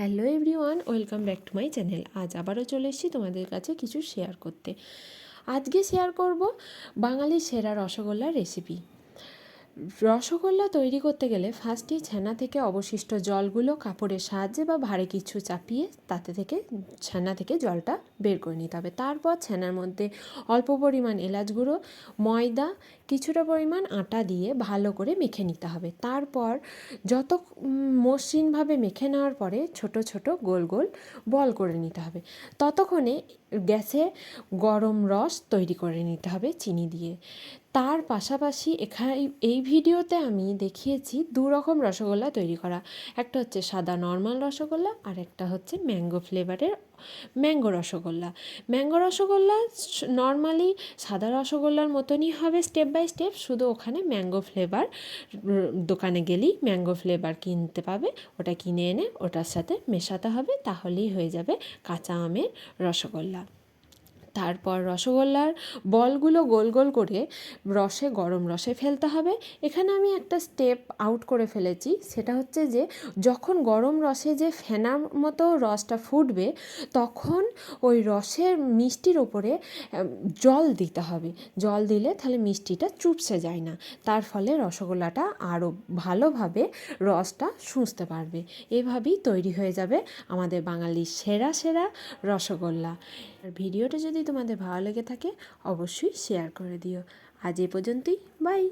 Hello everyone, welcome back to my channel. আজ আবারও চলে এসেছি তোমাদের কাছে কিছু শেয়ার করতে। আজকে শেয়ার করব বাঙালির সেরা রসগোল্লার রেসিপি। রসগোল্লা তৈরি করতে গেলে ফার্স্টে ছানা থেকে অবশিষ্ট জলগুলো কাপড়ের সাহায্যে বা ভারী কিছু চাপিয়ে তাতে থেকে ছানা থেকে জলটা বের করে নিতে হবে। তারপর ছানার মধ্যে অল্প পরিমাণ এলাচ গুঁড়ো, ময়দা, কিছুটা পরিমাণ আটা দিয়ে ভালো করে মেখে নিতে হবে। তারপর যত মসৃণভাবে মেখে নেওয়ার পরে ছোট ছোট গোল গোল বল করে নিতে হবে। ততক্ষণে গ্যাসে গরম রস তৈরি করে নিতে হবে চিনি দিয়ে। তার পাশাপাশি এই ভিডিওতে আমি দেখিয়েছি দু রকম রসগোল্লা তৈরি করা। একটা হচ্ছে সাদা নর্মাল রসগোল্লা, আর একটা হচ্ছে ম্যাঙ্গো ফ্লেভারের mango rasgulla. Mango rasgulla normally সাদা রসগোল্লার মতনই হবে স্টেপ বাই স্টেপ, শুধু ওখানে ম্যাঙ্গো ফ্লেভার দোকানে গেলেই ম্যাঙ্গো ফ্লেভার কিনতে পাবে, ওটা কিনে এনে ওটার সাথে মেশাতে হবে, তাহলেই হয়ে যাবে কাঁচা আমের রসগোল্লা। তারপর রসগোল্লার বলগুলো গোল গোল করে গরম রসে ফেলতে হবে। এখানে আমি একটা স্টেপ আউট করে ফেলেছি, সেটা হচ্ছে যে যখন গরম রসে যে ফেনার মতো রসটা ফুটবে তখন ওই রসের মিষ্টির ওপরে জল দিতে হবে। জল দিলে তাহলে মিষ্টিটা চুপসে যায় না, তার ফলে রসগোল্লাটা আরও ভালোভাবে রসটা শুষতে পারবে। এভাবেই তৈরি হয়ে যাবে আমাদের বাঙালির সেরা সেরা রসগোল্লা। আর ভিডিওটা যদি তোমাদের ভালো লেগে থাকে অবশ্যই শেয়ার করে দিও। আজ এ পর্যন্তই, বাই।